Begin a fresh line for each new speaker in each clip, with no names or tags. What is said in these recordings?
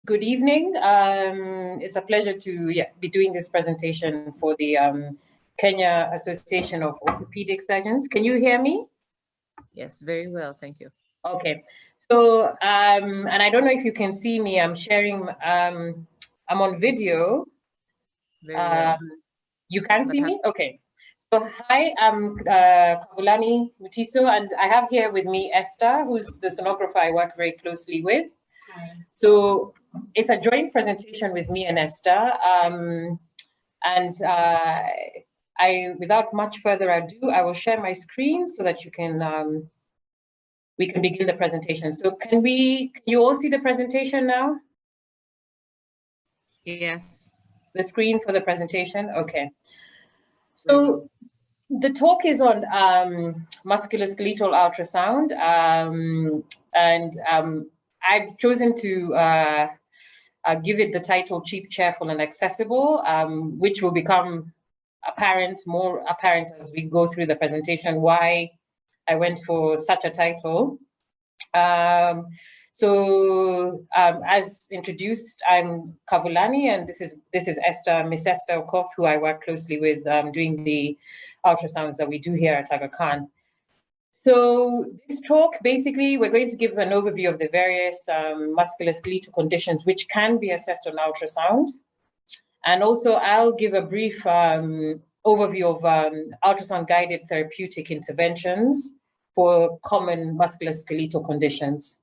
Good evening. It's a pleasure to be doing this presentation for the Kenya Association of Orthopedic Surgeons. Can you hear me?
Yes, very well, thank you.
Okay. So, and I don't know if you can see me, I'm sharing, I'm on video.
Very well.
You can see me? Okay. So, hi, I'm Kavulani, Mutiso, and I have here with me Esther, who's the sonographer I work very closely with. Hi. So, it's a joint presentation with me and Esther. Without much further ado, I will share my screen so that you can, we can begin the presentation. So can you all see the presentation now?
Yes.
The screen for the presentation? Okay. So the talk is on musculoskeletal ultrasound. I've chosen to give it the title Cheap, Cheerful, and Accessible, which will become more apparent as we go through the presentation, why I went for such a title. As introduced, I'm Kavulani, and this is Esther, Miss Esther Okoth, who I work closely with doing the ultrasounds that we do here at Aga Khan. So this talk, basically, we're going to give an overview of the various musculoskeletal conditions which can be assessed on ultrasound. And also I'll give a brief overview of ultrasound-guided therapeutic interventions for common musculoskeletal conditions.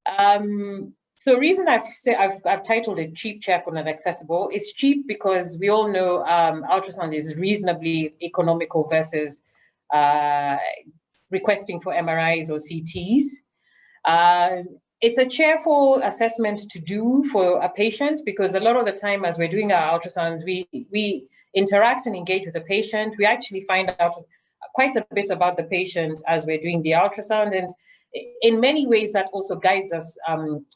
So the reason I've titled it Cheap, Cheerful, and Accessible, it's cheap because we all know ultrasound is reasonably economical versus requesting for MRIs or CTs. It's a cheerful assessment to do for a patient because a lot of the time as we're doing our ultrasounds, we interact and engage with the patient. We actually find out quite a bit about the patient as we're doing the ultrasound. And in many ways, that also guides us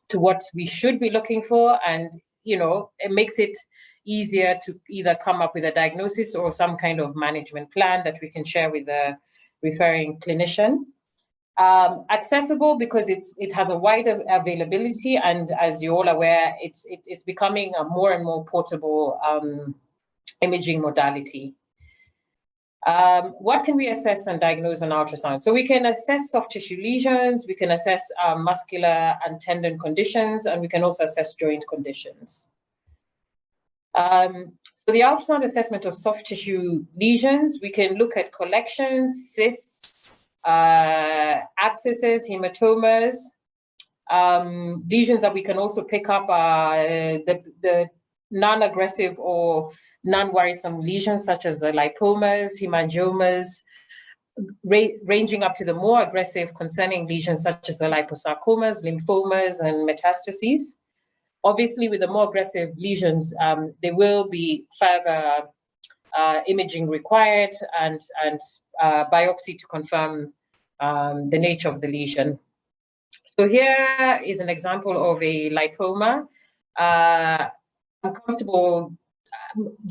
to what we should be looking for. And, you know, it makes it easier to either come up with a diagnosis or some kind of management plan that we can share with the referring clinician. Accessible because it has a wider availability, and as you're all aware, it's becoming a more and more portable imaging modality. What can we assess and diagnose on ultrasound? So we can assess soft tissue lesions, we can assess muscular and tendon conditions, and we can also assess joint conditions. So the ultrasound assessment of soft tissue lesions, we can look at collections, cysts, abscesses, hematomas. Lesions that we can also pick up are the non-aggressive or non-worrisome lesions such as the lipomas, hemangiomas, ranging up to the more aggressive concerning lesions such as the liposarcomas, lymphomas, and metastases. Obviously, with the more aggressive lesions, there will be further imaging required and biopsy to confirm the nature of the lesion. So here is an example of a lipoma. I'm comfortable,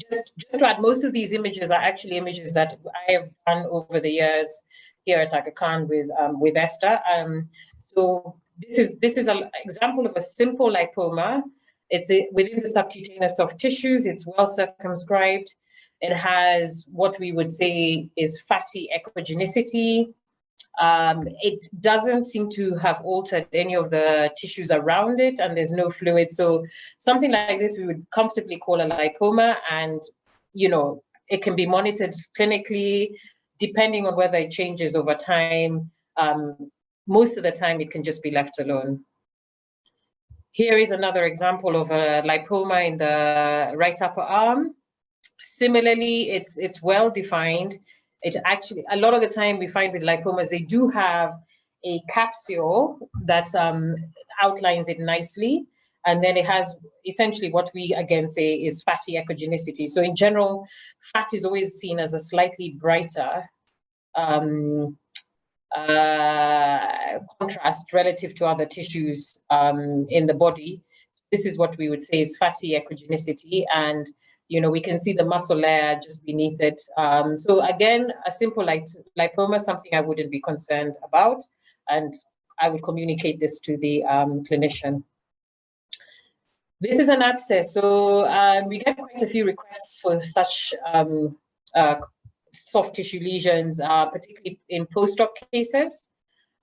just to add, most of these images are actually images that I have done over the years here at Aga Khan with Esther. So this is an example of a simple lipoma. It's within the subcutaneous soft tissues. It's well circumscribed. It has what we would say is fatty echogenicity. It doesn't seem to have altered any of the tissues around it, and there's no fluid. So something like this we would comfortably call a lipoma, and you know, it can be monitored clinically depending on whether it changes over time. Most of the time it can just be left alone. Here is another example of a lipoma in the right upper arm. Similarly, it's well defined. It actually, a lot of the time we find with lipomas, they do have a capsule that outlines it nicely. And then it has essentially what we again say is fatty echogenicity. So in general, fat is always seen as a slightly brighter contrast relative to other tissues in the body. This is what we would say is fatty echogenicity, and you know, we can see the muscle layer just beneath it. So again, a simple lipoma, something I wouldn't be concerned about, and I would communicate this to the clinician. This is an abscess. So we get quite a few requests for such soft tissue lesions, particularly in post-op cases.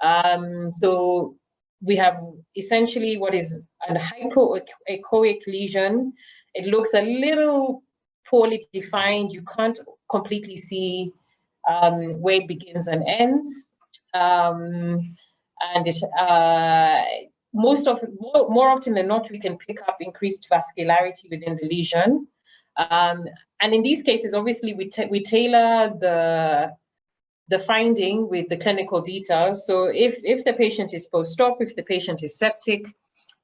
So we have essentially what is an hypoechoic lesion. It looks a little poorly defined. You can't completely see where it begins and ends. And it, more often than not, we can pick up increased vascularity within the lesion. And in these cases, obviously, we tailor the finding with the clinical details. So if the patient is post-op, if the patient is septic,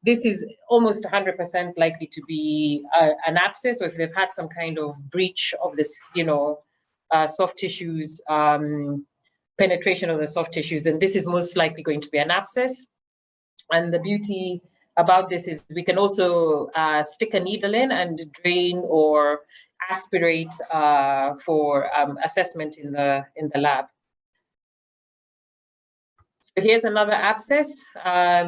this is almost 100% likely to be an abscess, or if they've had some kind of breach of this, soft tissues, penetration of the soft tissues, then this is most likely going to be an abscess. And the beauty about this is we can also stick a needle in and drain or aspirate for assessment in the lab. So here's another abscess.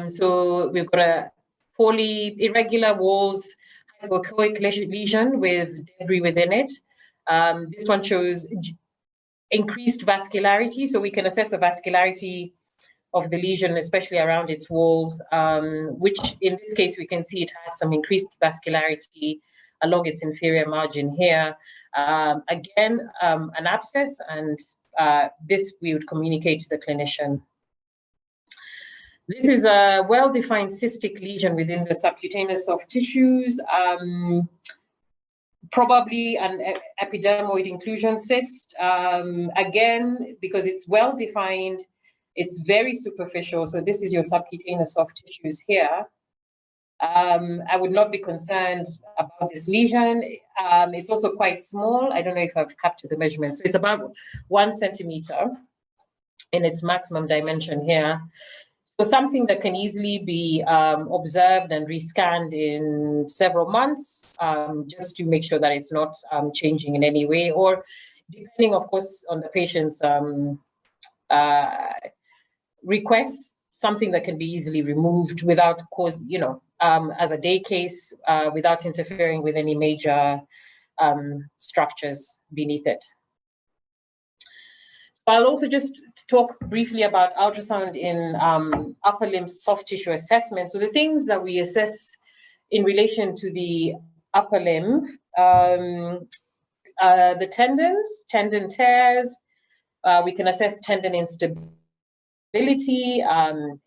So we've got a irregular walls hypoechoic lesion with debris within it. This one shows increased vascularity, so we can assess the vascularity of the lesion, especially around its walls, which in this case we can see it has some increased vascularity along its inferior margin here. Again, an abscess, and this we would communicate to the clinician. This is a well-defined cystic lesion within the subcutaneous soft tissues, probably an epidermoid inclusion cyst. Again, because it's well-defined, it's very superficial. So this is your subcutaneous soft tissues here. I would not be concerned about this lesion. It's also quite small. I don't know if I've captured the measurements. So it's about 1 centimeter in its maximum dimension here. So something that can easily be observed and rescanned in several months, just to make sure that it's not changing in any way, or depending, of course, on the patient's requests, something that can be easily removed without cause, as a day case, without interfering with any major structures beneath it. I'll also just talk briefly about ultrasound in upper limb soft tissue assessment. So the things that we assess in relation to the upper limb, the tendons, tendon tears, we can assess tendon instability,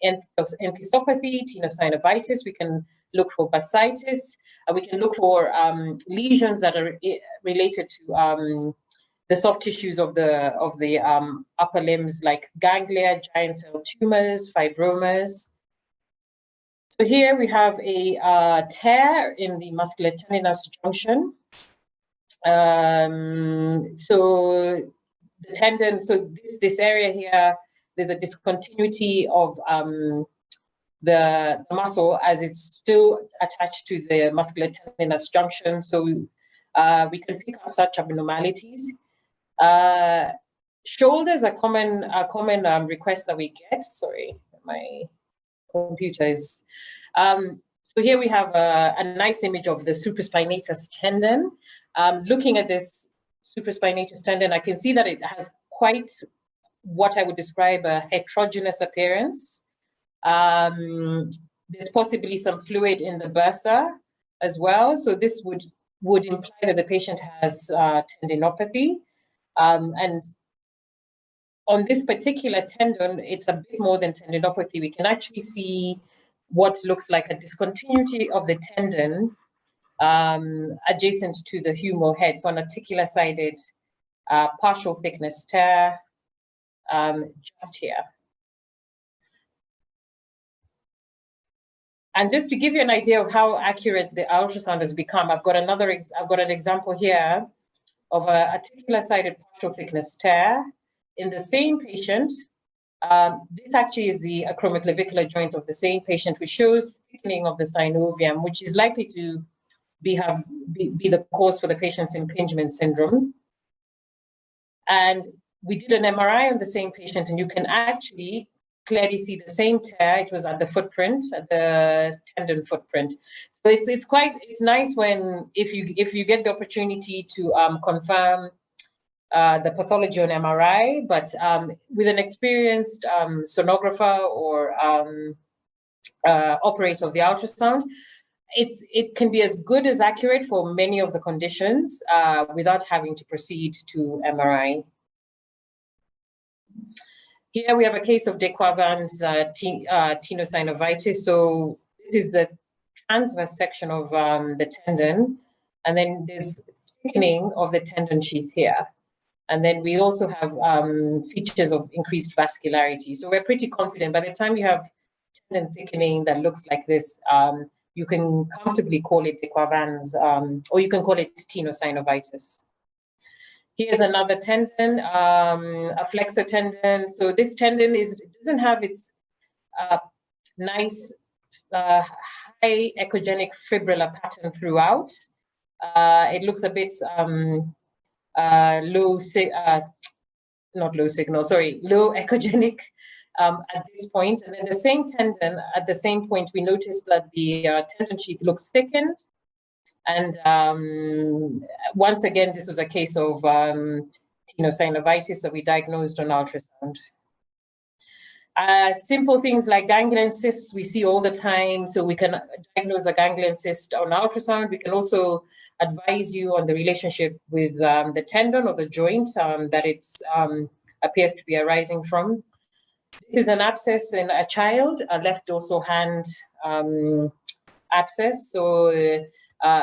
enthesopathy, Tenosynovitis. We can look for bursitis. We can look for lesions that are related to the soft tissues of the upper limbs, like ganglia, giant cell tumors, fibromas. So here we have a tear in the musculoskeletal junction. So the tendon, so this area here, there's a discontinuity of the muscle as it's still attached to the musculoskeletal junction. So we can pick up such abnormalities. Shoulders are common requests that we get. Sorry, my computer is. So here we have a nice image of the supraspinatus tendon. Looking at this supraspinatus tendon, I can see that it has quite what I would describe a heterogeneous appearance. There's possibly some fluid in the bursa as well. So this would imply that the patient has tendinopathy. And on this particular tendon, it's a bit more than tendinopathy. We can actually see what looks like a discontinuity of the tendon adjacent to the humeral head. So an articular-sided partial thickness tear just here. And just to give you an idea of how accurate the ultrasound has become, I've got an example here of a articular-sided partial thickness tear in the same patient. This actually is the acromioclavicular joint of the same patient, which shows thickening of the synovium, which is likely to be the cause for the patient's impingement syndrome. And we did an MRI on the same patient, and you can actually clearly see the same tear. It was at the footprint, at the tendon footprint. So it's nice when if you get the opportunity to confirm the pathology on MRI, but with an experienced sonographer or operator of the ultrasound, it can be as good as accurate for many of the conditions without having to proceed to MRI. Here we have a case of de Quavan's Tenosynovitis. So this is the transverse section of the tendon, and then there's thickening of the tendon sheath here. And then we also have features of increased vascularity. So we're pretty confident by the time you have tendon thickening that looks like this, you can comfortably call it de Quavan's, or you can call it Tenosynovitis. Here's another tendon, a flexor tendon. So this tendon doesn't have its nice high echogenic fibrillar pattern throughout. It looks a bit low echogenic at this point. And then the same tendon, at the same point, we noticed that the tendon sheath looks thickened. And once again, this was a case of tenosynovitis that we diagnosed on ultrasound. Simple things like ganglion cysts we see all the time. So we can diagnose a ganglion cyst on ultrasound. We can also advise you on the relationship with the tendon or the joint that it appears to be arising from. This is an abscess in a child, a left dorsal hand abscess. So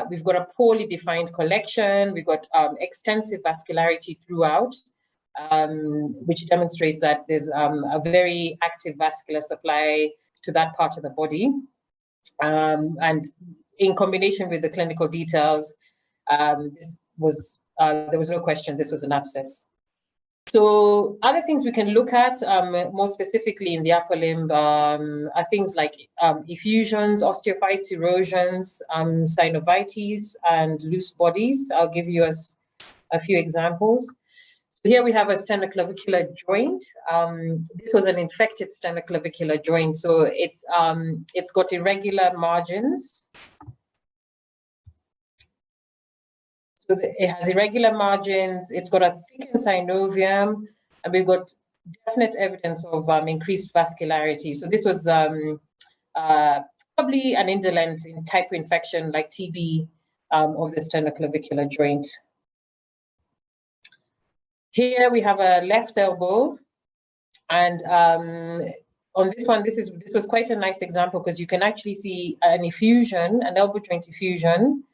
we've got a poorly defined collection. We've got extensive vascularity throughout, which demonstrates that there's a very active vascular supply to that part of the body. And in combination with the clinical details, there was no question this was an abscess. So other things we can look at, more specifically in the upper limb, are things like effusions, osteophytes, erosions, synovitis, and loose bodies. I'll give you a few examples. So here we have a steroclavicular joint. This was an infected steroclavicular joint, so it's got irregular margins. So it has irregular margins, it's got a thickened synovium, and we've got definite evidence of increased vascularity. So this was probably an indolent type of infection like TB of the steroclavicular joint. Here we have a left elbow, and on this one, this was quite a nice example because you can actually see an effusion, an elbow joint effusion.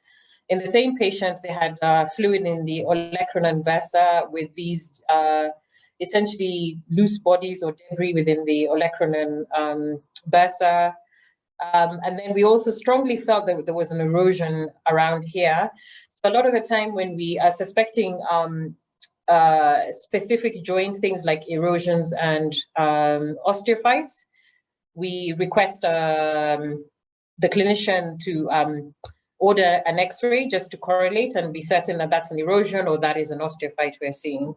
In the same patient, they had fluid in the olecranon bursa with these essentially loose bodies or debris within the olecranon bursa. And then we also strongly felt that there was an erosion around here. So a lot of the time when we are suspecting specific joint things like erosions and osteophytes, we request the clinician to order an X-ray just to correlate and be certain that that's an erosion or that is an osteophyte we're seeing.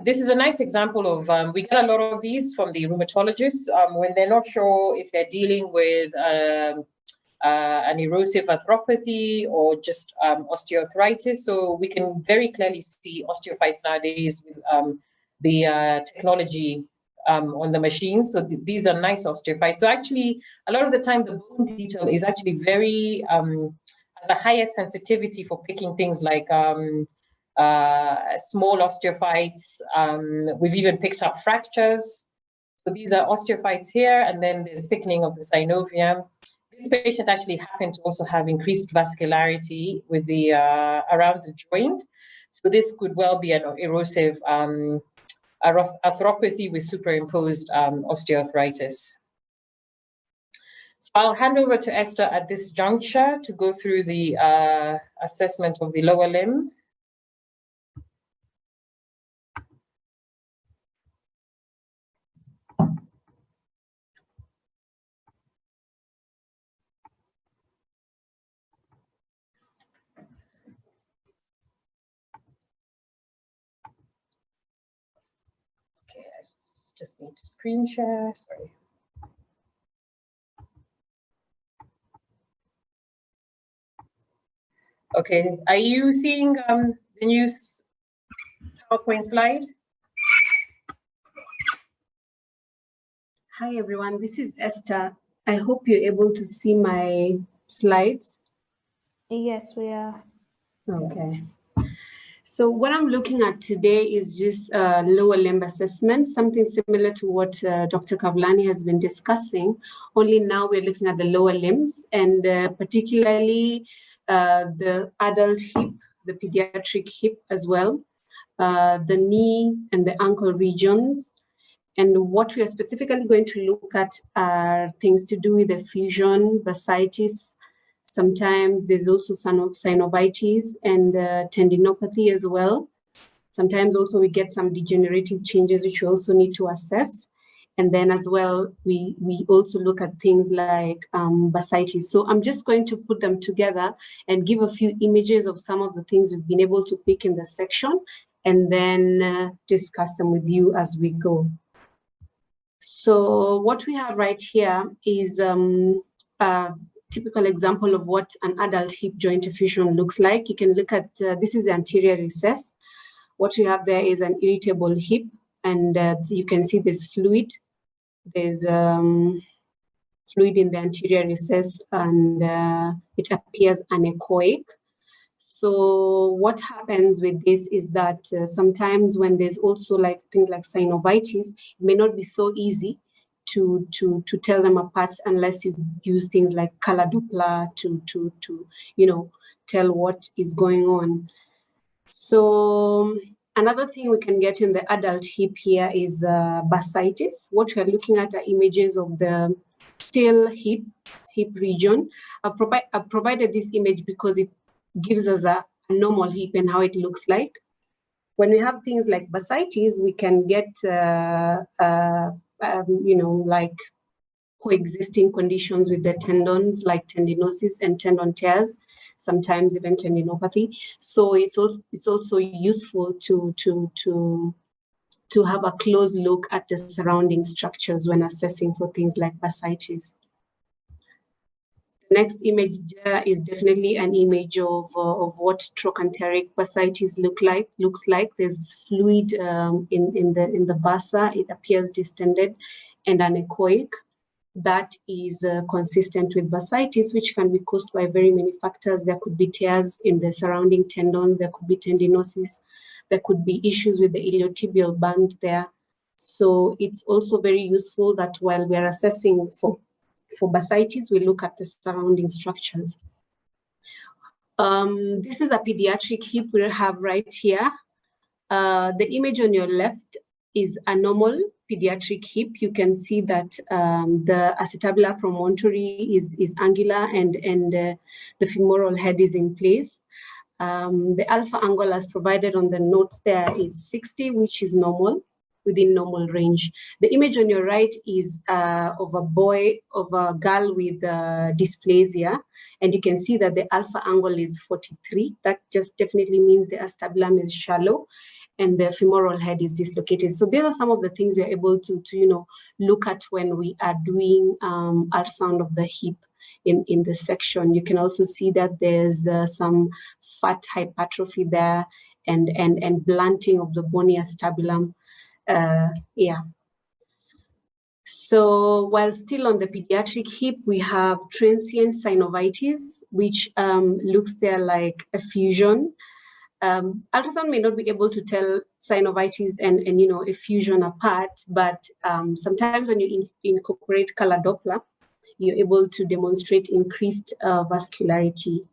This is a nice example of, we get a lot of these from the rheumatologists when they're not sure if they're dealing with an erosive arthropathy or just osteoarthritis. So we can very clearly see osteophytes nowadays with the technology on the machines. So these are nice osteophytes. So actually, a lot of the time, the bone detail is actually very, has a higher sensitivity for picking things like small osteophytes. We've even picked up fractures. So these are osteophytes here, and then there's thickening of the synovium. This patient actually happened to also have increased vascularity with the around the joint. So this could well be an erosive arthropathy with superimposed osteoarthritis. So I'll hand over to Esther at this juncture to go through the assessment of the lower limb. Just screen share, sorry. Okay, are you seeing the new PowerPoint slide?
Hi everyone, this is Esther. I hope you're able to see my slides.
Yes, we are.
Okay. So what I'm looking at today is just lower limb assessment, something similar to what Dr. Kavulani has been discussing, only now we're looking at the lower limbs and particularly the adult hip, the pediatric hip as well, the knee and the ankle regions. And what we are specifically going to look at are things to do with effusion, bursitis. Sometimes there's also synovitis and tendinopathy as well. Sometimes also we get some degenerative changes which we also need to assess. And then as well, we also look at things like bursitis. So I'm just going to put them together and give a few images of some of the things we've been able to pick in the section and then discuss them with you as we go. So what we have right here is a typical example of what an adult hip joint effusion looks like. You can look at, this is the anterior recess. What we have there is an irritable hip, and you can see there's fluid. There's fluid in the anterior recess, and it appears anechoic. So what happens with this is that sometimes when there's also like things like synovitis, it may not be so easy to tell them apart unless you use things like color Doppler to you know, tell what is going on. So another thing we can get in the adult hip here is bursitis. What we are looking at are images of the still hip region. I've provided this image because it gives us a normal hip and how it looks like. When we have things like bursitis, we can get, you know, like coexisting conditions with the tendons, like tendinosis and tendon tears, sometimes even tendinopathy. So it's also useful to have a close look at the surrounding structures when assessing for things like bursitis. Next image here is definitely an image of what trochanteric bursitis looks like. There's fluid in the bursa. It appears distended and anechoic. That is consistent with bursitis, which can be caused by very many factors. There could be tears in the surrounding tendon. There could be tendinosis. There could be issues with the iliotibial band there. So it's also very useful that while we're assessing for bursitis, we look at the surrounding structures. This is a pediatric hip we have right here. The image on your left is a normal pediatric hip. You can see that the acetabular promontory is angular and the femoral head is in place. The alpha angle as provided on the notes there is 60, which is normal, within normal range. The image on your right is of a girl with dysplasia, and you can see that the alpha angle is 43. That just definitely means the acetabulum is shallow and the femoral head is dislocated. So these are some of the things we're able to you know, look at when we are doing ultrasound of the hip in this section. You can also see that there's some fat hypertrophy there and blunting of the bony acetabulum. Yeah. So while still on the pediatric hip, we have transient synovitis, which looks there like effusion. Ultrasound may not be able to tell synovitis and you know, effusion apart, but sometimes when you incorporate color Doppler, you're able to demonstrate increased vascularity.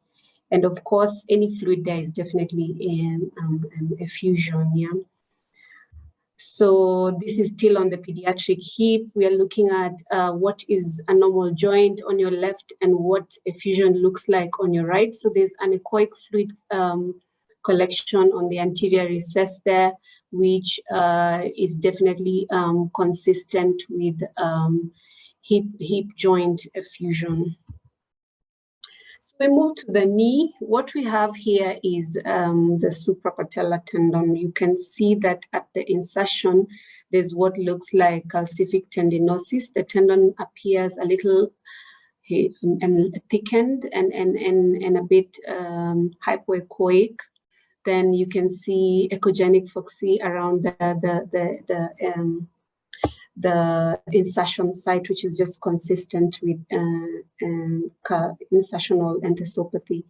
And of course, any fluid there is definitely an effusion, yeah. So this is still on the pediatric hip. We are looking at what is a normal joint on your left and what effusion looks like on your right. So there's anechoic fluid collection on the anterior recess there, which is definitely consistent with hip joint effusion. So we move to the knee. What we have here is the suprapatellar tendon. You can see that at the insertion, there's what looks like calcific tendinosis. The tendon appears a little and thickened and a bit hypoechoic. Then you can see echogenic foci around the insertion site, which is just consistent with insertional enthesopathy.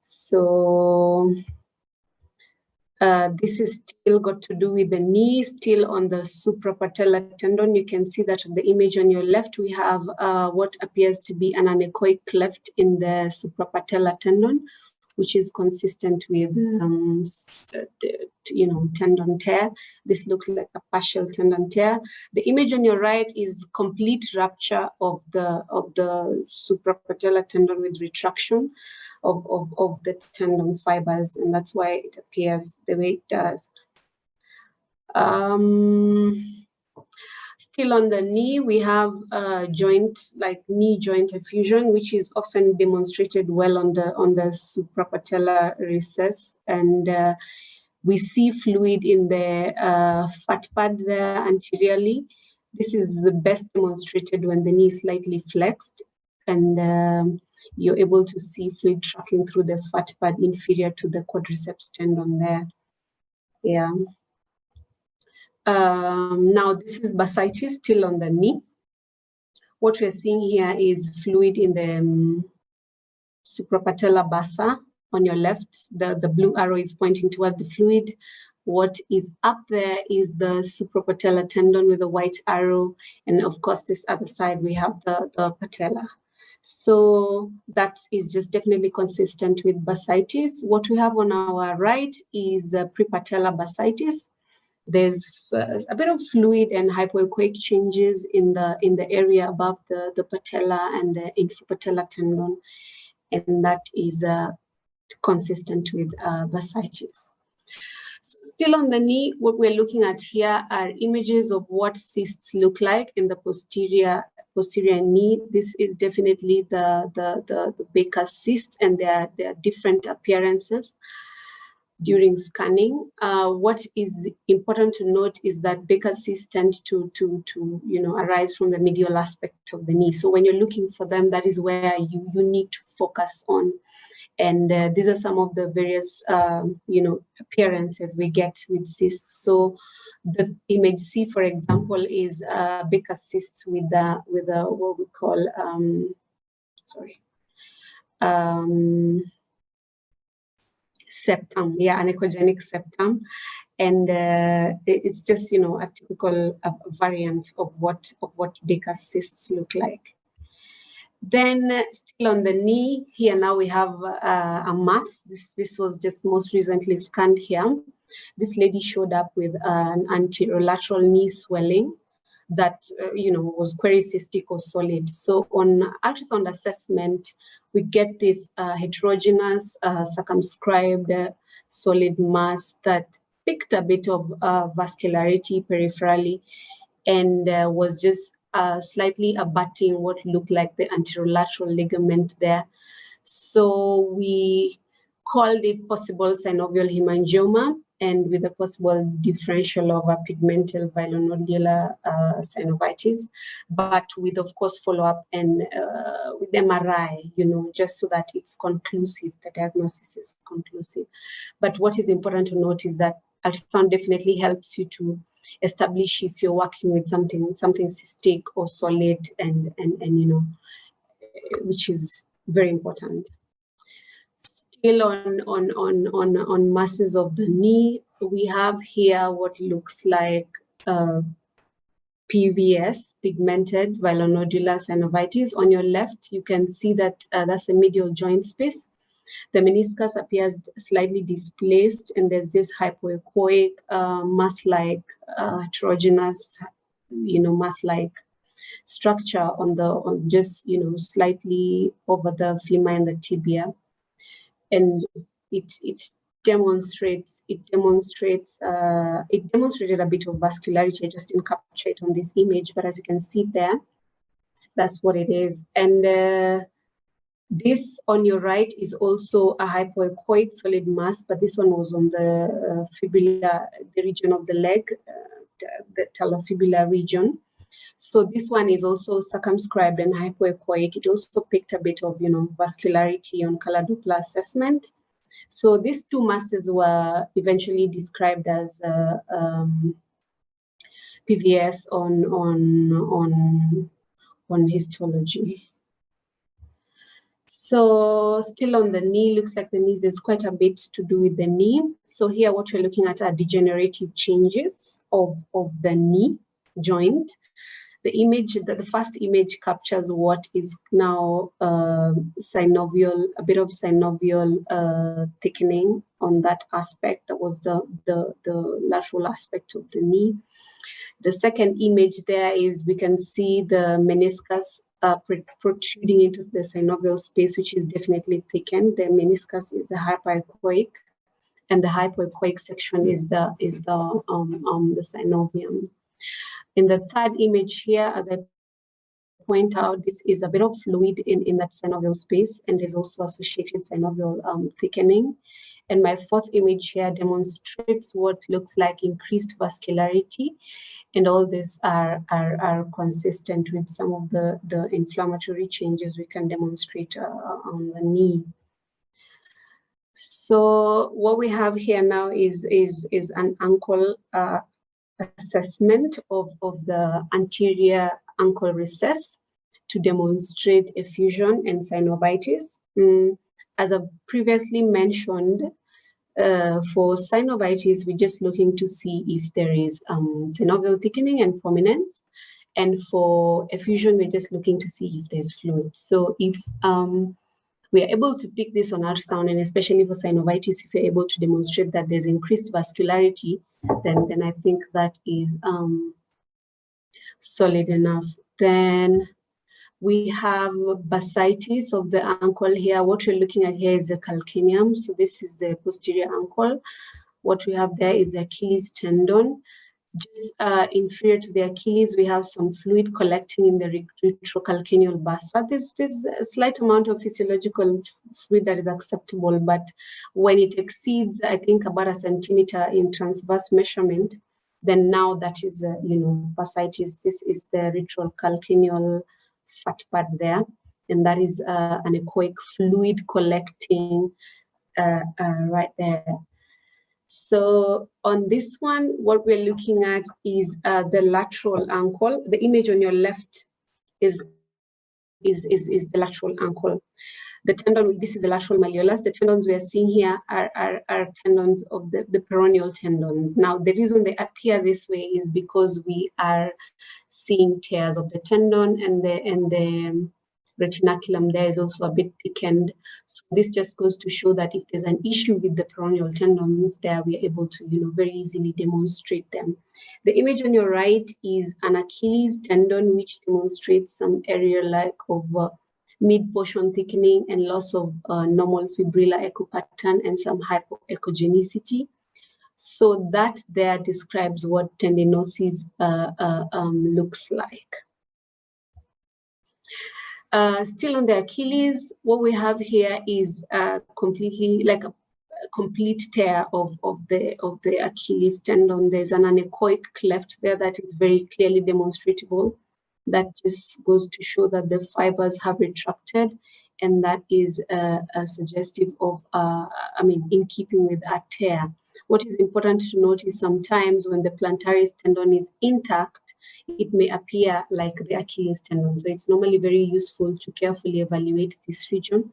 So this is still got to do with the knee, still on the suprapatellar tendon. You can see that on the image on your left, we have what appears to be an anechoic cleft in the suprapatellar tendon, which is consistent with, tendon tear. This looks like a partial tendon tear. The image on your right is complete rupture of the suprapatellar tendon with retraction of the tendon fibers, and that's why it appears the way it does. Still on the knee, we have knee joint effusion, which is often demonstrated well on the suprapatellar recess, and we see fluid in the fat pad there anteriorly. This is the best demonstrated when the knee is slightly flexed, and you're able to see fluid tracking through the fat pad inferior to the quadriceps tendon there. Yeah. Now this is bursitis, still on the knee. What we're seeing here is fluid in the suprapatellar bursa on your left. The blue arrow is pointing toward the fluid. What is up there is the suprapatellar tendon with a white arrow, and of course this other side we have the patella. So that is just definitely consistent with bursitis. What we have on our right is prepatellar bursitis. There's a bit of fluid and hypoechoic changes in the area above the patella and the infrapatellar tendon, and that is consistent with bursitis. So still on the knee, what we're looking at here are images of what cysts look like in the posterior knee. This is definitely the Baker's cyst, and there are different appearances during scanning. What is important to note is that Baker's cysts tend to arise from the medial aspect of the knee. So when you're looking for them, that is where you need to focus on. And these are some of the various appearances we get with cysts. So the image C, for example, is Baker's cysts with a what we call septum, an echogenic septum, and it's just a typical variant of what Baker's cysts look like. Then still on the knee, here now we have a mass. This was just most recently scanned here. This lady showed up with an anterolateral knee swelling that was query-cystic or solid. So on ultrasound assessment, we get this heterogeneous, circumscribed, solid mass that picked a bit of vascularity peripherally, and was just slightly abutting what looked like the anterolateral ligament there. So we called it possible synovial hemangioma, and with a possible differential of a pigmental villonodular synovitis, but with, of course, follow-up and with MRI, just so that it's conclusive, the diagnosis is conclusive. But what is important to note is that ultrasound definitely helps you to establish if you're working with something cystic or solid, and which is very important. Still on masses of the knee, we have here what looks like PVS, pigmented villonodular synovitis. On your left, you can see that that's a medial joint space. The meniscus appears slightly displaced, and there's this hypoechoic, mass-like, heterogeneous, mass-like structure on just slightly over the femur and the tibia, and it demonstrated a bit of vascularity. I just didn't capture it on this image, but as you can see there, that's what it is. And This on your right is also a hypoechoic solid mass, but this one was on the fibula, the region of the leg, the talofibular region. So this one is also circumscribed and hypoechoic. It also picked a bit of, vascularity on color Doppler assessment. So these two masses were eventually described as PVS on histology. So still on the knee, looks like the knee, there's quite a bit to do with the knee. So here what we're looking at are degenerative changes of the knee joint. The image, the first image captures what is now synovial, a bit of synovial thickening on that aspect. That was the lateral aspect of the knee. The second image there is we can see the meniscus protruding into the synovial space, which is definitely thickened. The meniscus is the hypoechoic, and the hypoechoic section is the synovium. In the third image here, as I point out, this is a bit of fluid in that synovial space, and there's also associated synovial thickening. And my fourth image here demonstrates what looks like increased vascularity, and all these are consistent with some of the inflammatory changes we can demonstrate on the knee. So what we have here now is an ankle assessment of the anterior ankle recess to demonstrate effusion and synovitis. As I previously mentioned, for synovitis, we're just looking to see if there is synovial thickening and prominence. And for effusion, we're just looking to see if there's fluid. So if we are able to pick this on ultrasound, and especially for synovitis, if you're able to demonstrate that there's increased vascularity, then I think that is solid enough. Then we have bursitis of the ankle here. What we're looking at here is the calcaneum. So this is the posterior ankle. What we have there is the Achilles tendon. Just inferior to the Achilles, we have some fluid collecting in the retrocalcaneal bursa. There's a slight amount of physiological fluid that is acceptable, but when it exceeds, I think, about a centimeter in transverse measurement, then now that is, bursitis. This is the retrocalcaneal fat pad there, and that is an echoic fluid collecting right there. So on this one, what we're looking at is the lateral ankle. The image on your left is the lateral ankle. The tendon, this is the lateral malleolus. The tendons we are seeing here are tendons of the peroneal tendons. Now, the reason they appear this way is because we are seeing tears of the tendon, and the retinaculum there is also a bit thickened. So this just goes to show that if there's an issue with the peroneal tendons there, we are able to, very easily demonstrate them. The image on your right is an Achilles tendon, which demonstrates some area of mid-portion thickening and loss of normal fibrillar echo pattern and some hypoechogenicity. So that there describes what tendinosis looks like. Still on the Achilles, what we have here is completely like a complete tear of the Achilles tendon. There's an anechoic cleft there that is very clearly demonstrable. That just goes to show that the fibers have retracted, and that is suggestive of, in keeping with a tear. What is important to note is sometimes when the plantaris tendon is intact, it may appear like the Achilles tendon. So it's normally very useful to carefully evaluate this region,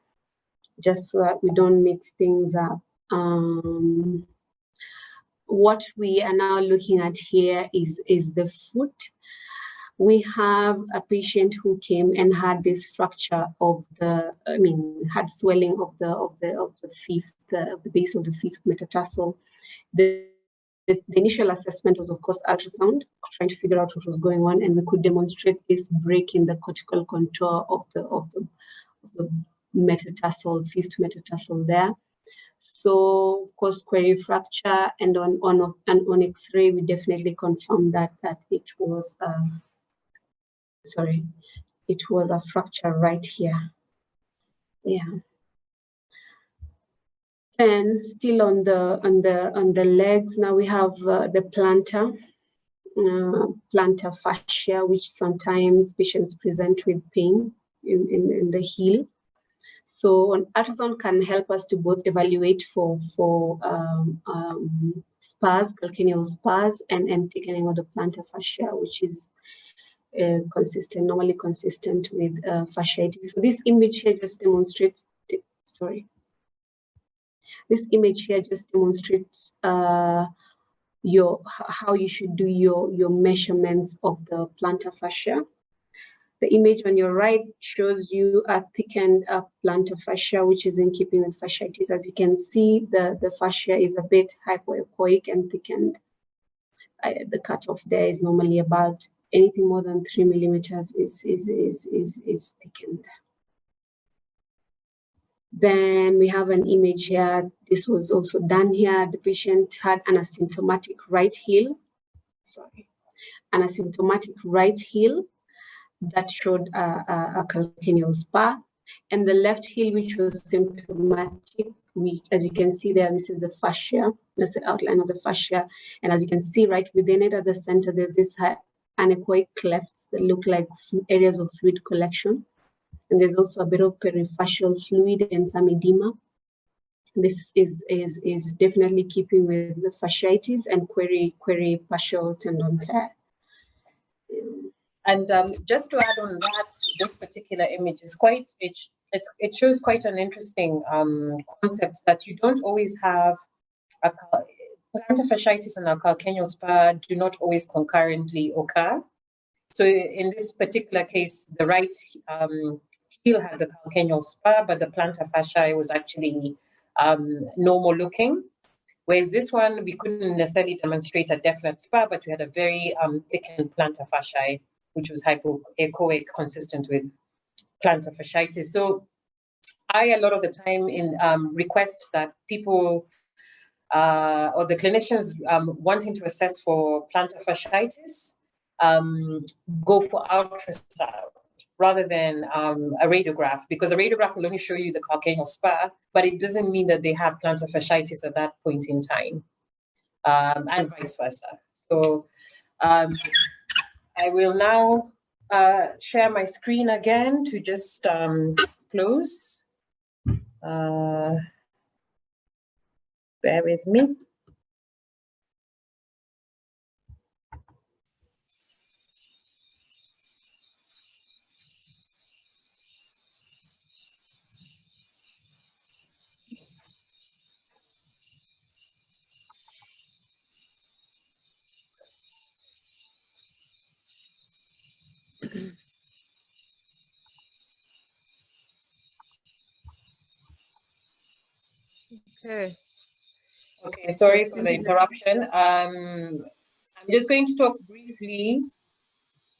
just so that we don't mix things up. What we are now looking at here is the foot. We have a patient who came and had this fracture of had swelling of the fifth, the base of the fifth metatarsal. The initial assessment was, of course, ultrasound, trying to figure out what was going on, and we could demonstrate this break in the cortical contour of the metatarsal, fifth metatarsal there. So, of course, query fracture, and on X-ray, we definitely confirmed that it was it was a fracture right here. Yeah. And still on the legs, now we have the plantar fascia, which sometimes patients present with pain in the heel. So an ultrasound can help us to both evaluate for spurs, calcaneal spurs, and thickening of the plantar fascia, which is normally consistent with fasciitis. So this image here just demonstrates, this image here just demonstrates how you should do your measurements of the plantar fascia. The image on your right shows you a thickened plantar fascia, which is in keeping with fasciitis. As you can see, the fascia is a bit hypoechoic and thickened. The cutoff there is normally about anything more than 3 millimeters is thickened. Then we have an image here. This was also done here. The patient had an asymptomatic right heel. An asymptomatic right heel that showed a calcaneal spur, and the left heel, which was symptomatic. As you can see there, this is the fascia. That's the outline of the fascia, and as you can see right within it at the center, there's this anechoic clefts that look like areas of fluid collection, and there's also a bit of perifascial fluid and some edema. This is definitely keeping with the fasciitis and query partial tendon tear.
And just to add on that, this particular image is it shows quite an interesting concept that you don't always have plantar fasciitis and a calcaneal spur do not always concurrently occur. So in this particular case, the right heel had the calcaneal spur, but the plantar fascia was actually normal looking. Whereas this one, we couldn't necessarily demonstrate a definite spur, but we had a very thickened plantar fascia, which was hypoechoic, consistent with plantar fasciitis. So a lot of the time in request that people or the clinicians wanting to assess for plantar fasciitis go for ultrasound rather than a radiograph, because a radiograph will only show you the calcaneal spur, but it doesn't mean that they have plantar fasciitis at that point in time, and vice versa. So I will now share my screen again to just close. Bear with me. Okay, sorry for the interruption. I'm just going to talk briefly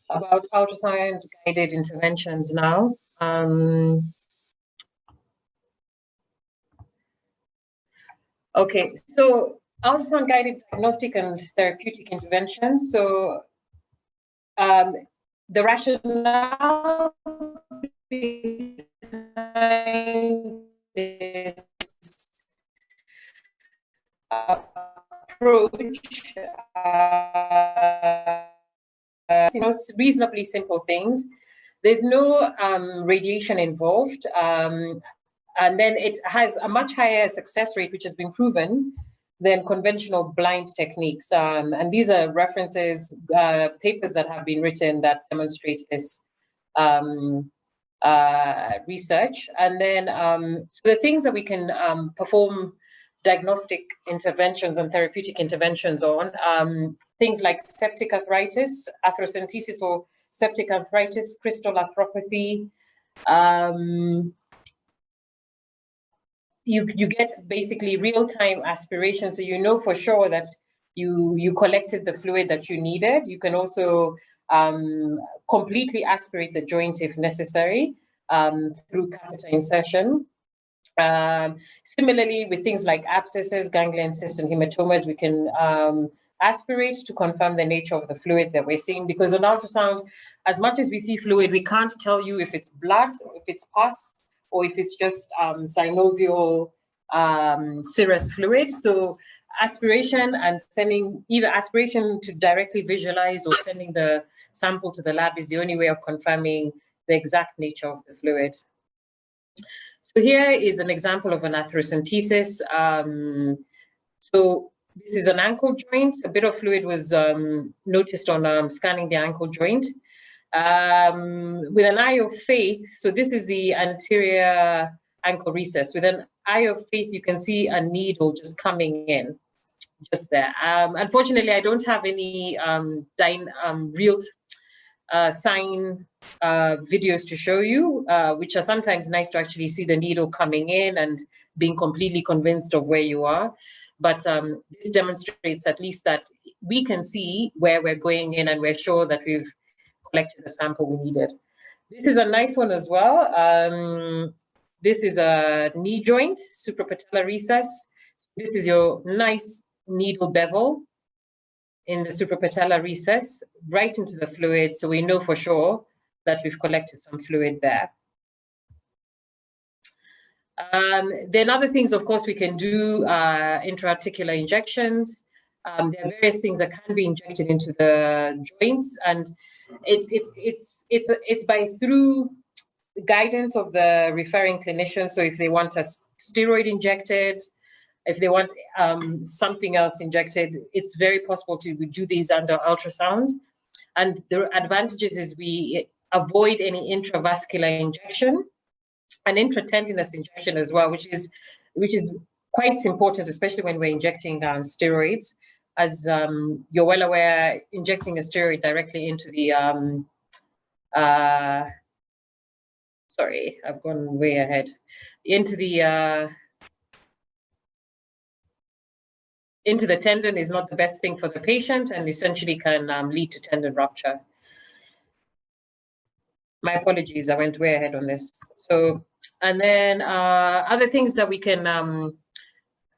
about ultrasound-guided interventions now. Okay, so ultrasound-guided diagnostic and therapeutic interventions. So the rationale behind this approach, reasonably simple things. There's no radiation involved, and then it has a much higher success rate, which has been proven, than conventional blind techniques. And these are references, papers that have been written that demonstrate this research. And then so the things that we can perform diagnostic interventions and therapeutic interventions on, things like septic arthritis, arthrocentesis for septic arthritis, crystal arthropathy. You get basically real-time aspiration, so you know for sure that you collected the fluid that you needed. You can also completely aspirate the joint if necessary through catheter insertion. Similarly, with things like abscesses, ganglion cysts, and hematomas, we can aspirate to confirm the nature of the fluid that we're seeing, because on ultrasound, as much as we see fluid, we can't tell you if it's blood, if it's pus, or if it's just synovial serous fluid. So aspiration and sending, either aspiration to directly visualize or sending the sample to the lab is the only way of confirming the exact nature of the fluid. So here is an example of an arthrocentesis. So this is an ankle joint. A bit of fluid was noticed on scanning the ankle joint. With an eye of faith, so this is the anterior ankle recess. With an eye of faith, you can see a needle just coming in, just there. Unfortunately, I don't have any real sign videos to show you, which are sometimes nice to actually see the needle coming in and being completely convinced of where you are. But this demonstrates at least that we can see where we're going in and we're sure that we've collected the sample we needed. This is a nice one as well. This is a knee joint, suprapatellar recess. This is your nice needle bevel in the suprapatellar recess, right into the fluid, so we know for sure that we've collected some fluid there. Then other things, of course, we can do intra-articular injections. There are various things that can be injected into the joints, and it's by through guidance of the referring clinician. So if they want a steroid injected, if they want something else injected, it's very possible to do these under ultrasound. And the advantages is we avoid any intravascular injection and intratendinous injection as well, which is quite important, especially when we're injecting steroids. As you're well aware, injecting a steroid directly into the sorry, I've gone way ahead, into the tendon is not the best thing for the patient and essentially can lead to tendon rupture. My apologies, I went way ahead on this. So, and then other things that we can,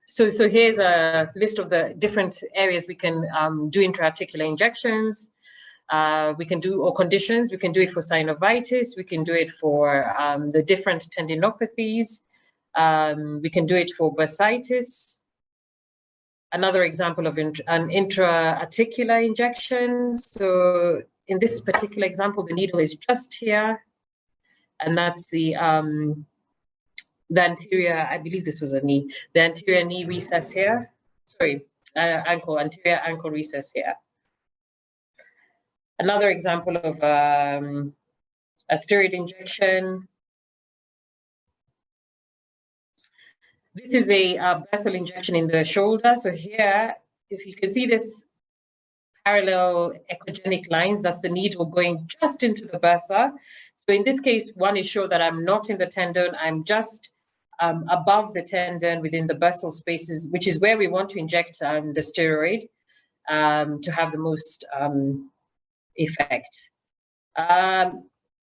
so here's a list of the different areas we can do intra-articular injections. We can do, or conditions, we can do it for synovitis, we can do it for the different tendinopathies, we can do it for bursitis. Another example of an intra-articular injection. So in this particular example, the needle is just here, and that's the anterior, I believe this was a knee, the anterior knee recess here. Sorry, anterior ankle recess here. Another example of a steroid injection. This is a bursal injection in the shoulder. So here, if you can see this parallel echogenic lines, that's the needle going just into the bursa. So in this case, one is sure that I'm not in the tendon, I'm just above the tendon within the bursal spaces, which is where we want to inject the steroid to have the most effect.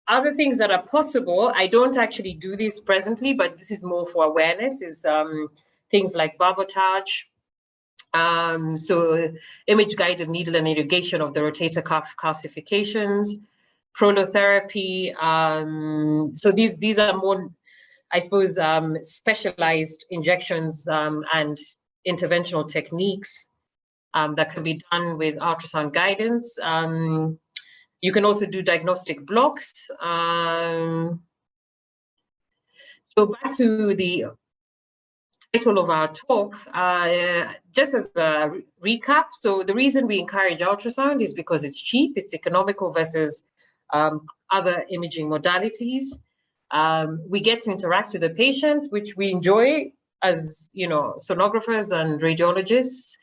Other things that are possible, I don't actually do this presently, but this is more for awareness, is things like barbotage. So image-guided needle and irrigation of the rotator cuff calcifications, prolotherapy. So these are more, I suppose, specialized injections and interventional techniques that can be done with ultrasound guidance. You can also do diagnostic blocks. So back to the title of our talk, just as a recap. So the reason we encourage ultrasound is because it's cheap, it's economical versus other imaging modalities. We get to interact with the patient, which we enjoy as, you know, sonographers and radiologists.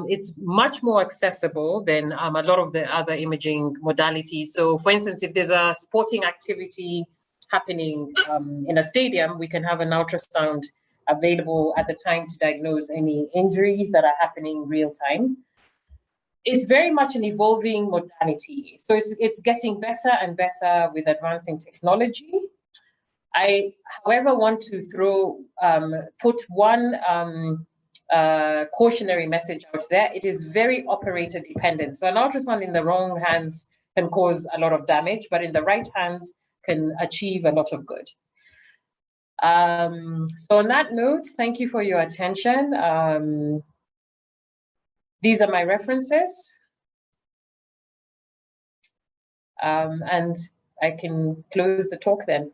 It's much more accessible than a lot of the other imaging modalities. So for instance, if there's a sporting activity happening in a stadium, we can have an ultrasound available at the time to diagnose any injuries that are happening real time. It's very much an evolving modality. So it's getting better and better with advancing technology. I, however, want to put one cautionary message out there. It is very operator dependent. So an ultrasound in the wrong hands can cause a lot of damage, but in the right hands can achieve a lot of good. So on that note, thank you for your attention. These are my references. And I can close the talk then.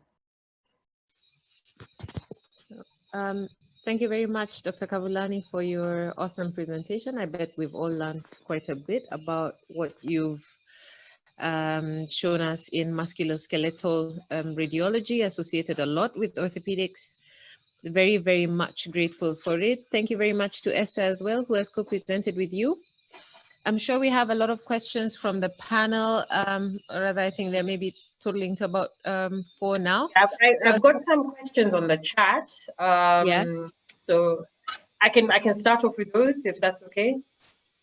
Thank you very much, Dr. Kavulani, for your awesome presentation. I bet we've all learned quite a bit about what you've shown us in musculoskeletal radiology, associated a lot with orthopedics. Very, very much grateful for it. Thank you very much to Esther as well, who has co-presented with you. I'm sure we have a lot of questions from the panel, or rather, I think there may be totaling to about 4 now.
I've got some questions on the chat.
Yeah.
So I can start off with those if that's okay.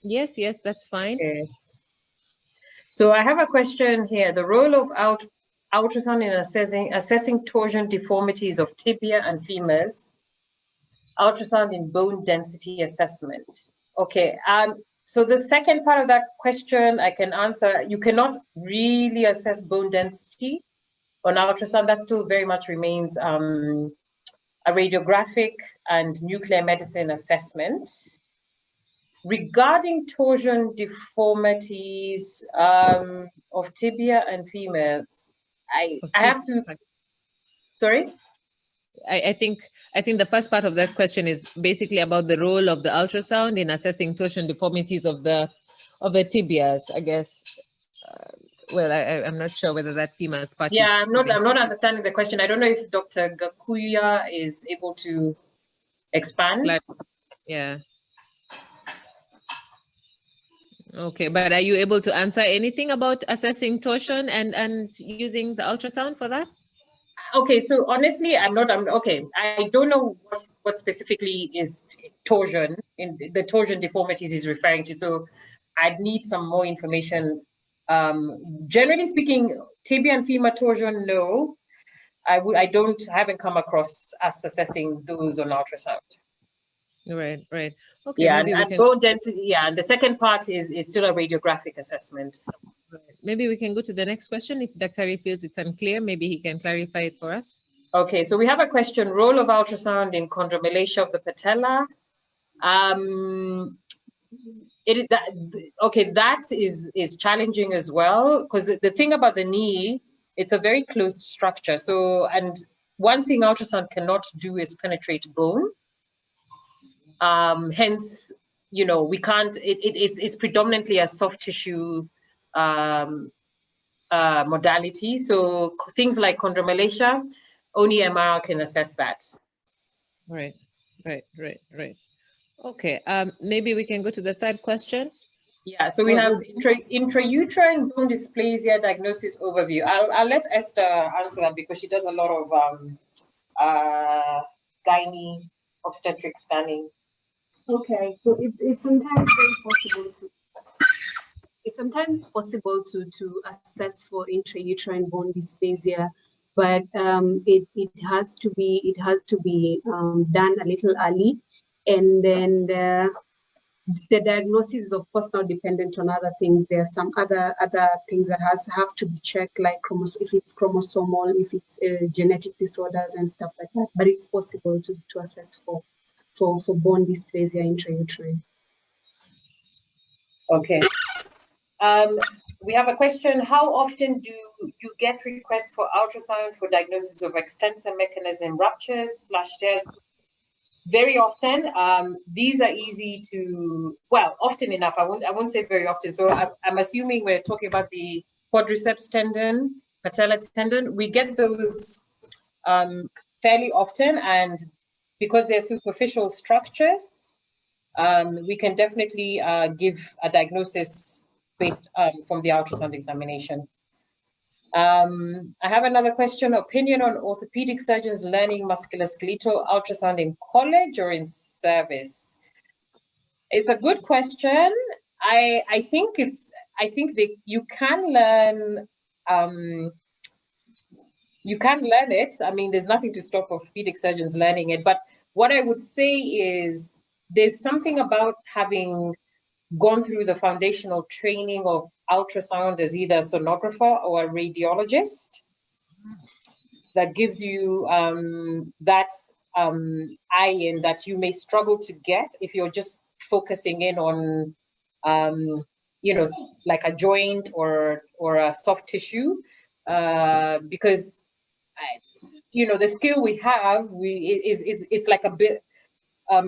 Yes, that's fine.
Okay. So I have a question here. The role of ultrasound in assessing torsion deformities of tibia and femurs. Ultrasound in bone density assessment. Okay. So the second part of that question I can answer. You cannot really assess bone density on ultrasound. That still very much remains a radiographic and nuclear medicine assessment. Regarding torsion deformities of tibia and femurs, I have to, sorry?
I think the first part of that question is basically about the role of the ultrasound in assessing torsion deformities of the tibias, I guess. Well, I'm not sure whether that femur part.
Yeah, I'm not understanding the question. I don't know if Dr. Gakuya is able to expand.
Yeah. Okay, but are you able to answer anything about assessing torsion and using the ultrasound for that?
Okay, so honestly, okay. I don't know what specifically is torsion in the torsion deformities is referring to. So I'd need some more information. Generally speaking, tibia and femur torsion, no. I haven't come across us assessing those on ultrasound.
Right. Okay.
Yeah, and bone density. Yeah, and the second part is still a radiographic assessment.
Maybe we can go to the next question. If Dr. feels it's unclear, maybe he can clarify it for us.
Okay, so we have a question: role of ultrasound in chondromalacia of the patella. That is challenging as well, because the thing about the knee, it's a very closed structure. So, and one thing ultrasound cannot do is penetrate bone. Hence, we can't. It's predominantly a soft tissue modality. So things like chondromalacia, only MR can assess that.
Right. Okay, maybe we can go to the third question.
Yeah, so we have intrauterine bone dysplasia diagnosis overview. I'll let Esther answer that because she does a lot of gynae obstetric scanning.
Okay, so it's sometimes very possible to. It's sometimes possible to assess for intrauterine bone dysplasia, but it has to be done a little early, and then the diagnosis is of course not dependent on other things. There are some other things that have to be checked, like if it's chromosomal, if it's genetic disorders and stuff like that. But it's possible to assess for bone dysplasia intrauterine.
Okay. We have a question: how often do you get requests for ultrasound for diagnosis of extensor mechanism ruptures / tears? Very often. These are easy to, often enough. I won't say very often. So I'm assuming we're talking about the quadriceps tendon, patella tendon. We get those fairly often, and because they're superficial structures, we can definitely give a diagnosis based from the ultrasound examination. I have another question: opinion on orthopedic surgeons learning musculoskeletal ultrasound in college or in service? It's a good question. I think you can learn. You can learn it. I mean, there's nothing to stop orthopedic surgeons learning it. But what I would say is there's something about having gone through the foundational training of ultrasound as either a sonographer or a radiologist. that gives you that iron that you may struggle to get if you're just focusing in on, like a joint or a soft tissue, because the skill we have, it's like a bit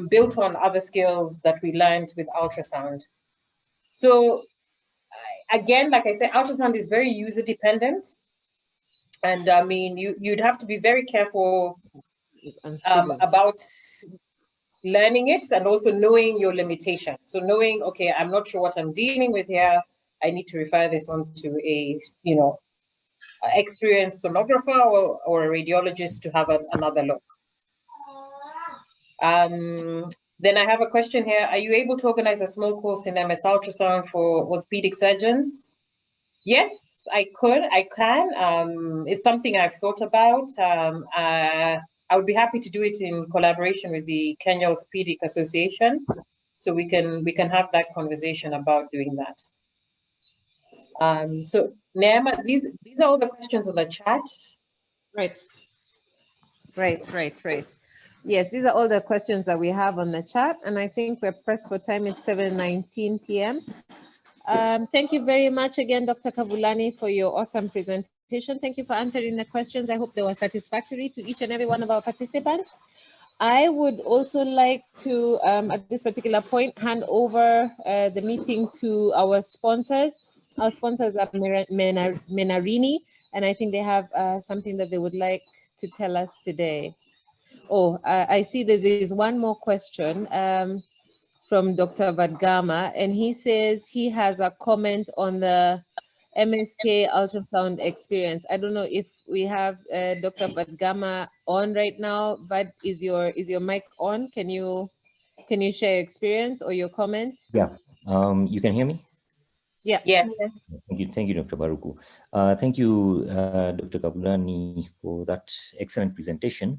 built on other skills that we learned with ultrasound. So again, like I said, ultrasound is very user dependent, and I mean you'd have to be very careful about learning it, and also knowing your limitation. So knowing, okay, I'm not sure what I'm dealing with here, I need to refer this on to a experienced sonographer or a radiologist to have another look. Then I have a question here. Are you able to organize a small course in MS ultrasound for orthopedic surgeons? Yes, I can. It's something I've thought about. I would be happy to do it in collaboration with the Kenya Orthopedic Association, so we can have that conversation about doing that. So Neema, these are all the questions on the chat.
Right. Yes, these are all the questions that we have on the chat, and I think we're pressed for time. It's 7:19 p.m. Thank you very much again, Dr. Kavulani, for your awesome presentation. Thank you for answering the questions. I hope they were satisfactory to each and every one of our participants. I would also like to, at this particular point, hand over the meeting to our sponsors. Our sponsors are Menarini, and I think they have something that they would like to tell us today. Oh, I see that there is one more question from Dr. Vadgama, and he says he has a comment on the MSK ultrasound experience. I don't know if we have Dr. Vadgama on right now, but is your mic on? Can you share your experience or your comment?
Yeah, you can hear me?
Yeah.
Yes.
Thank you, Dr. Baruku. Thank you, Dr. Kavulani, for that excellent presentation.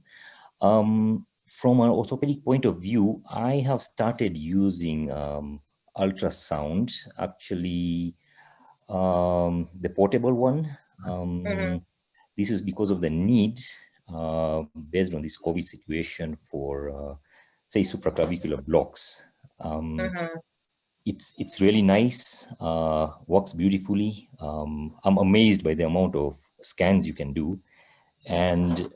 From an orthopedic point of view, I have started using ultrasound, actually the portable one. This is because of the need, based on this COVID situation, for, say, supraclavicular blocks. It's really nice, works beautifully. I'm amazed by the amount of scans you can do. And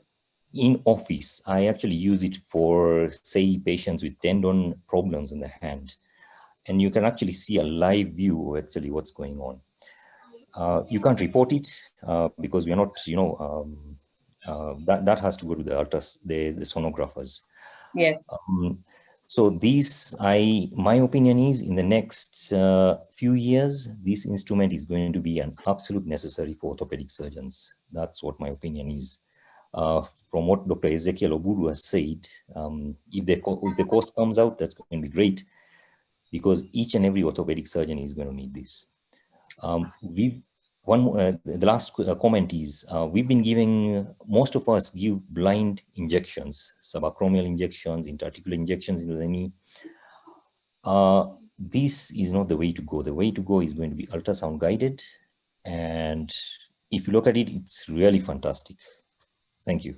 in office, I actually use it for, say, patients with tendon problems in the hand. And you can actually see a live view of actually what's going on. You can't report it because we are not, that has to go to the sonographers.
Yes.
So this, my opinion is, in the next few years, this instrument is going to be an absolute necessary for orthopedic surgeons. That's what my opinion is. From what Dr. Ezekiel Oburu has said, if the cost comes out, that's going to be great, because each and every orthopedic surgeon is going to need this. The last comment is, we've been giving, most of us give blind injections, subacromial injections, intra-articular injections into the knee. This is not the way to go. The way to go is going to be ultrasound guided. And if you look at it, it's really fantastic. Thank you.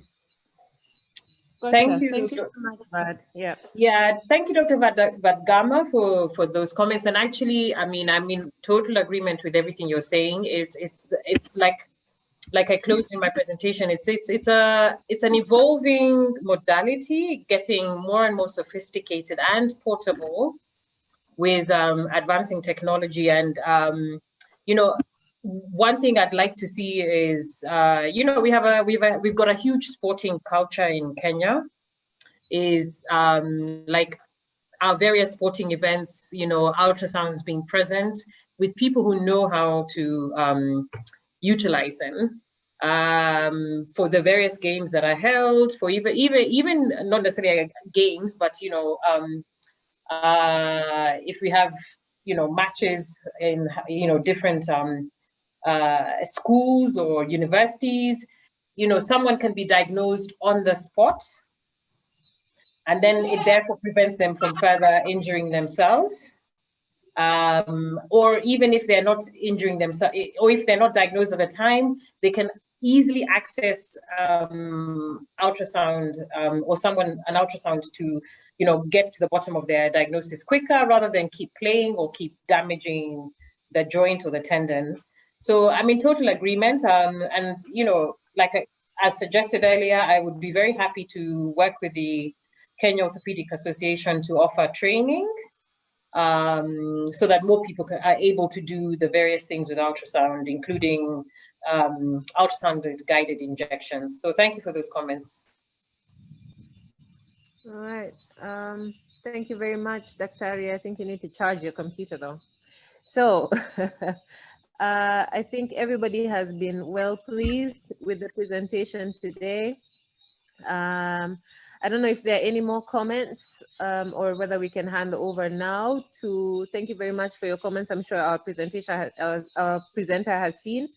Thank you.
Thank you so much, Vad. Yeah.
Yeah, thank you, Dr. Vadgama, for those comments. And actually, I'm in total agreement with everything you're saying. It's like I closed in my presentation. It's an evolving modality, getting more and more sophisticated and portable with advancing technology. And one thing I'd like to see is we've got a huge sporting culture in Kenya. Is like our various sporting events, ultrasounds being present with people who know how to utilize them for the various games that are held, for even not necessarily games, but if we have matches in different schools or universities, someone can be diagnosed on the spot, and then it therefore prevents them from further injuring themselves. Or even if they're not injuring themselves, or if they're not diagnosed at the time, they can easily access ultrasound or an ultrasound to, get to the bottom of their diagnosis quicker rather than keep playing or keep damaging the joint or the tendon. So I'm in total agreement. And, as suggested earlier, I would be very happy to work with the Kenya Orthopedic Association to offer training so that more people are able to do the various things with ultrasound, including ultrasound-guided injections. So thank you for those comments.
All right. Thank you very much, Dr. Ari. I think you need to charge your computer though. So I think everybody has been well pleased with the presentation today. I don't know if there are any more comments or whether we can hand over now to, thank you very much for your comments. I'm sure our presenter has seen